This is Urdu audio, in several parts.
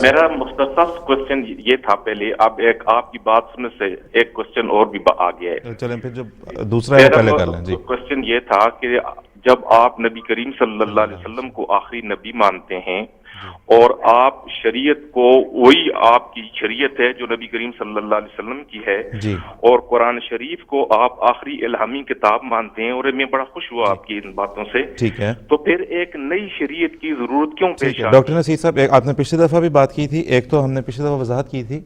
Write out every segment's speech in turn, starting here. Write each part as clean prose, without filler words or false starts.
میرا مختصر کوشچن یہ تھا پہلے، اب ایک آپ کی بات سننے سے ایک کوشچن اور بھی آ گیا ہے. چلیں پھر جو دوسرا ہے پہلے کر لیں. جی کوشچن یہ تھا کہ جب آپ نبی کریم صلی اللہ علیہ وسلم کو آخری نبی مانتے ہیں اور آپ شریعت کو، وہی آپ کی شریعت ہے جو نبی کریم صلی اللہ علیہ وسلم کی ہے، اور قرآن شریف کو آپ آخری الہامی کتاب مانتے ہیں، اور میں بڑا خوش ہوا آپ کی ان باتوں سے، ٹھیک ہے، تو پھر ایک نئی شریعت کی ضرورت کیوں پیش آئی؟ ڈاکٹر نصیر صاحب، آپ نے پچھلی دفعہ بھی بات کی تھی، ایک تو ہم نے پچھلی دفعہ وضاحت کی تھی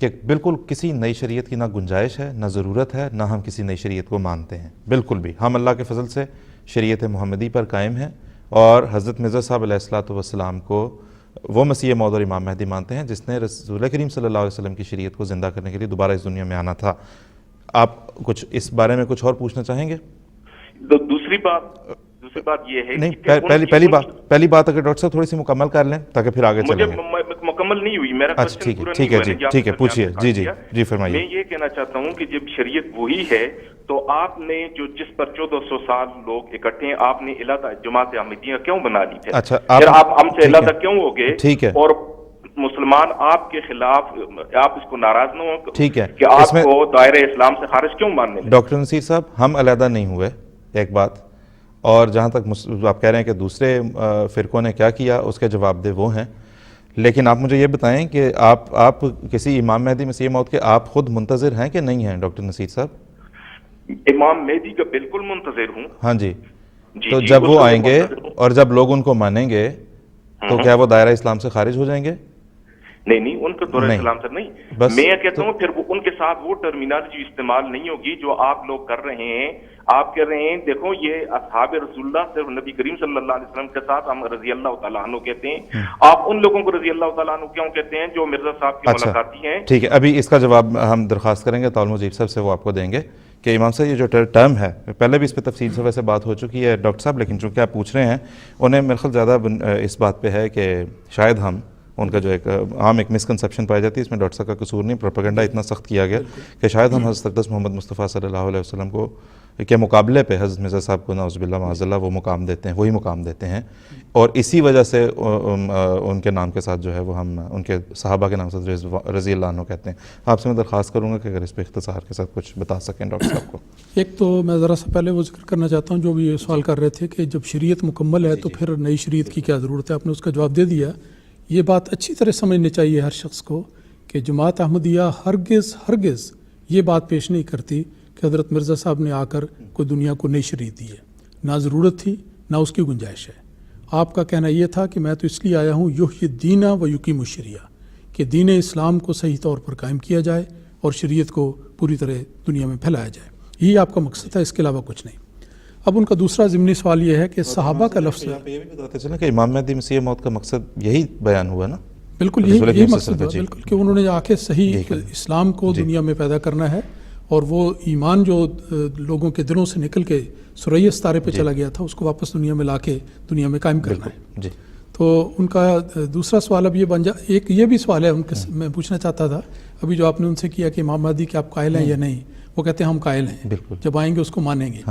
کہ بالکل کسی نئی شریعت کی نہ گنجائش ہے، نہ ضرورت ہے، نہ ہم کسی نئی شریعت کو مانتے ہیں، بالکل بھی. ہم اللہ کے فضل سے شریعت محمدی پر قائم ہیں، اور حضرت مرزا صاحب علیہ الصلوۃ والسلام کو وہ مسیح موعود اور امام مہدی مانتے ہیں جس نے رسول کریم صلی اللہ علیہ وسلم کی شریعت کو زندہ کرنے کے لیے دوبارہ اس دنیا میں آنا تھا. آپ کچھ اس بارے میں کچھ اور پوچھنا چاہیں گے؟ دوسری بات یہ ہے نہیں، پہلی بات اگر ڈاکٹر صاحب تھوڑی سی مکمل کر لیں تاکہ پھر آگے چلیں گے. مکمل نہیں ہوئی میرا کوشچن پورا نہیں ہوا. ٹھیک ہے، پوچھیے. جی فرمائیے. میں یہ کہنا چاہتا ہوں کہ جب شریعت وہی ہے تو آپ نے جس پر 1400 سال لوگ اکٹھے ہیں، آپ نے علیحدہ جماعت احمدیہ کیوں بنا لی تھی؟ اچھا، آپ ہم سے علیحدہ کیوں ہو گئے؟ ٹھیک ہے، اور مسلمان آپ کے خلاف، آپ اس کو ناراض نہ ہو ٹھیک ہے کہ آپ کو دائرہ اسلام سے خارج کیوں ماننے لگے؟ ڈاکٹر نصیر صاحب، ہم علیحدہ نہیں ہوئے، ایک بات. اور جہاں تک آپ کہہ رہے ہیں کہ دوسرے فرقوں نے کیا کیا، اس کے جواب دہ وہ ہیں. لیکن آپ مجھے یہ بتائیں کہ آپ کسی امام مہدی مسیح موعود کے آپ خود منتظر ہیں کہ نہیں ہیں ڈاکٹر نصیر صاحب؟ امام مہدی کا بالکل منتظر ہوں. ہاں جی. تو جب وہ آئیں گے اور جب لوگ ان کو مانیں گے تو کیا وہ دائرہ اسلام سے خارج ہو جائیں گے؟ نہیں، ان کا دائرہ اسلام سے نہیں. میں یہ کہتا ہوں پھر ان کے ساتھ وہ ٹرمینالوجی استعمال نہیں ہوگی جو آپ لوگ کر رہے ہیں. آپ کہہ رہے ہیں دیکھو یہ اصحاب رسول اللہ صرف نبی کریم صلی اللہ علیہ وسلم کے ساتھ ہم رضی اللہ تعالیٰ عنہ کہتے ہیں. آپ ان لوگوں کو رضی اللہ تعالیٰ عنہ کیوں کہتے ہیں جو مرزا صاحب کی ملاقاتی ہیں؟ ٹھیک ہے، ابھی اس کا جواب ہم درخواست کریں گے تعالی مجیب صاحب سے، وہ آپ کو دیں گے کہ امام صاحب یہ جو ٹرم ہے، پہلے بھی اس پہ تفصیل سے ویسے بات ہو چکی ہے ڈاکٹر صاحب، لیکن چونکہ آپ پوچھ رہے ہیں، انہیں میرے خیال زیادہ اس بات پہ ہے کہ شاید ہم ان کا جو ایک عام ایک مسکنسیپشن پائی جاتی ہے، اس میں ڈاکٹر صاحب کا قصور نہیں، پروپیگنڈا اتنا سخت کیا گیا کہ شاید ہم حضرت اقدس محمد مصطفیٰ صلی اللہ علیہ وسلم کو کے مقابلے پہ حضرت مرزا صاحب کو نعوذ باللہ معاذ اللہ وہ مقام دیتے ہیں، وہی مقام دیتے ہیں، اور اسی وجہ سے ان کے نام کے ساتھ جو ہے وہ ہم ان کے صحابہ کے نام سے رضی اللہ عنہ کہتے ہیں. آپ سے میں درخواست کروں گا کہ اگر اس پہ اختصار کے ساتھ کچھ بتا سکیں ڈاکٹر صاحب کو. ایک تو میں ذرا سا پہلے وہ ذکر کرنا چاہتا ہوں جو بھی یہ سوال کر رہے تھے کہ جب شریعت مکمل ہے تو پھر نئی شریعت کی کیا ضرورت ہے. آپ نے اس کا جواب دے دیا. یہ بات اچھی طرح سمجھنی چاہیے ہر شخص کو کہ جماعت احمدیہ ہرگز یہ بات پیش نہیں کرتی کہ حضرت مرزا صاحب نے آ کر کوئی دنیا کو نئی شریعت دی ہے. نہ ضرورت تھی، نہ اس کی گنجائش ہے. آپ کا کہنا یہ تھا کہ میں تو اس لیے آیا ہوں یحیی الدین و یقیم الشریعہ، کہ دین اسلام کو صحیح طور پر قائم کیا جائے اور شریعت کو پوری طرح دنیا میں پھیلایا جائے. یہی آپ کا مقصد ہے، اس کے علاوہ کچھ نہیں. اب ان کا دوسرا ضمنی سوال یہ ہے کہ صحابہ کا لفظ، یہ بھی بتاتے چلیں کہ امام مہدی مسیح موعود کا مقصد یہی بیان ہوا نا. بالکل یہی مقصد ہے، بالکل، کہ انہوں نے آ کے صحیح اسلام کو دنیا میں پیدا کرنا ہے، اور وہ ایمان جو لوگوں کے دلوں سے نکل کے سریا ستارے پہ چلا گیا تھا اس کو واپس دنیا میں لا کے دنیا میں قائم کرنا ہے. تو ان کا دوسرا سوال اب یہ بن جا، ایک یہ بھی سوال ہے ان کے میں پوچھنا چاہتا تھا ابھی جو آپ نے ان سے کیا کہ امام مہدی کے آپ قائل ہیں یا نہیں. وہ کہتے ہیں ہم قائل ہیں، جب آئیں گے اس کو مانیں گے.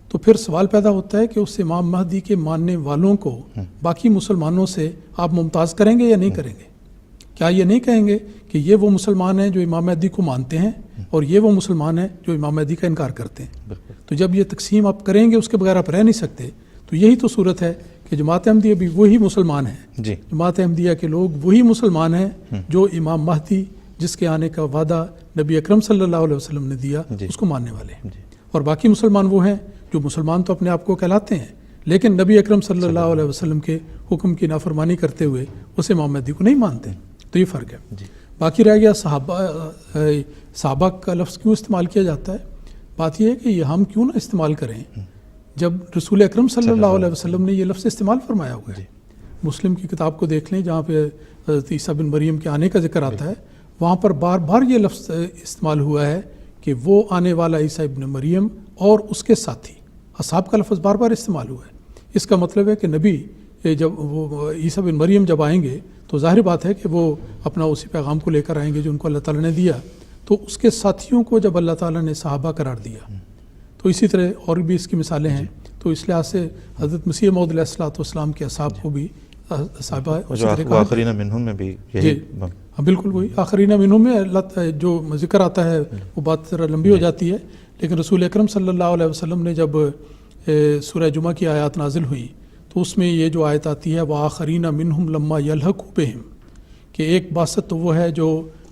تو پھر سوال پیدا ہوتا ہے کہ اس امام مہدی کے ماننے والوں کو باقی مسلمانوں سے آپ ممتاز کریں گے یا نہیں کریں گے؟ کیا یہ نہیں کہیں گے کہ یہ وہ مسلمان ہیں جو امام مہدی کو مانتے ہیں اور یہ وہ مسلمان ہیں جو امام مہدی کا انکار کرتے ہیں؟ تو جب یہ تقسیم آپ کریں گے اس کے بغیر آپ رہ نہیں سکتے. تو یہی تو صورت ہے کہ جماعت احمدیہ بھی وہی مسلمان ہیں. جماعت احمدیہ کے لوگ وہی مسلمان ہیں جو امام مہدی جس کے آنے کا وعدہ نبی اکرم صلی اللہ علیہ وسلم نے دیا اس کو ماننے والے ہیں. اور باقی مسلمان وہ ہیں جو مسلمان تو اپنے آپ کو کہلاتے ہیں لیکن نبی اکرم صلی اللہ علیہ وسلم کے حکم کی نافرمانی کرتے ہوئے اس امام مہدی کو نہیں مانتے. تو یہ فرق ہے. باقی رہ گیا صحابہ کا لفظ کیوں استعمال کیا جاتا ہے. بات یہ ہے کہ یہ ہم کیوں نہ استعمال کریں جب رسول اکرم صلی اللہ علیہ وسلم نے یہ لفظ استعمال فرمایا ہوا ہے. مسلم کی کتاب کو دیکھ لیں جہاں پہ حضرت عیسیٰ بن مریم کے آنے کا ذکر آتا ہے، وہاں پر بار بار یہ لفظ استعمال ہوا ہے کہ وہ آنے والا عیسیٰ ابن مریم اور اس کے ساتھی. اصحاب کا لفظ بار بار استعمال ہوا ہے. اس کا مطلب ہے کہ نبی جب وہ عیسیٰ بن مریم جب آئیں گے تو ظاہر بات ہے کہ وہ اپنا اسی پیغام کو لے کر آئیں گے جو ان کو اللہ تعالیٰ نے دیا. تو اس کے ساتھیوں کو جب اللہ تعالیٰ نے صحابہ قرار دیا تو اسی طرح اور بھی اس کی مثالیں ہیں. تو اس لحاظ سے حضرت مسیح موعود علیہ الصلوۃ والسلام کے اصحاب کو بھی صحابہ آخرین منہم میں بھی یہی ہاں بالکل وہی آخرین منہم میں اللہ جو ذکر آتا ہے وہ بات ذرا لمبی ہو جاتی ہے، لیکن رسول اکرم صلی اللہ علیہ وسلم نے جب سورہ جمعہ کی آیات نازل ہوئی تو اس میں یہ جو آیت آتی ہے وآخرین منہم لما یلحقوا بہم، کہ ایک باسط تو وہ ہے جو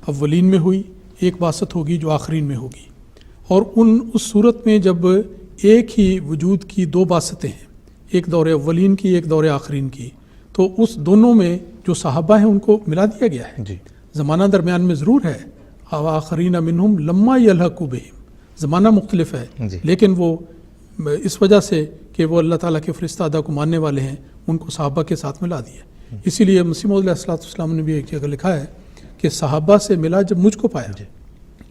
اولین میں ہوئی، ایک باسط ہوگی جو آخرین میں ہوگی، اور اس صورت میں جب ایک ہی وجود کی دو باسطیں ہیں، ایک دور اولین کی ایک دور آخرین کی، تو اس دونوں میں جو صحابہ ہیں ان کو ملا دیا گیا ہے جی۔ زمانہ درمیان میں ضرور ہے، آخرین منہم لما یلحقوا بہم، زمانہ مختلف ہے جی۔ لیکن وہ اس وجہ سے کہ وہ اللہ تعالیٰ کے فرستادہ کو ماننے والے ہیں ان کو صحابہ کے ساتھ ملا دیا۔ اسی لیے مسیح موعود علیہ السلام نے بھی ایک جگہ لکھا ہے کہ صحابہ سے ملا جب مجھ کو پایا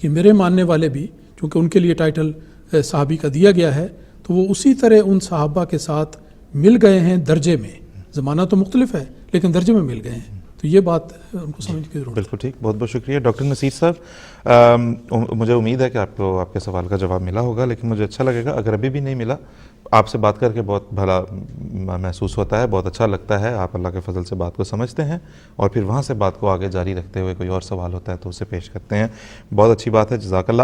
کہ میرے ماننے والے بھی، چونکہ ان کے لیے ٹائٹل صحابی کا دیا گیا ہے، تو وہ اسی طرح ان صحابہ کے ساتھ مل گئے ہیں درجے میں، زمانہ تو مختلف ہے لیکن درجے میں مل گئے ہیں۔ تو یہ بات ان کو سمجھنے کی ضرورت ہے۔ بالکل ٹھیک، بہت بہت شکریہ ڈاکٹر نصیر صاحب۔ مجھے امید ہے کہ آپ کو آپ کے سوال کا جواب ملا ہوگا، لیکن مجھے اچھا لگے گا اگر ابھی بھی نہیں ملا، آپ سے بات کر کے بہت بھلا محسوس ہوتا ہے، بہت اچھا لگتا ہے، آپ اللہ کے فضل سے بات کو سمجھتے ہیں اور پھر وہاں سے بات کو آگے جاری رکھتے ہوئے کوئی اور سوال ہوتا ہے تو اسے پیش کرتے ہیں۔ بہت اچھی بات ہے، جزاک اللہ۔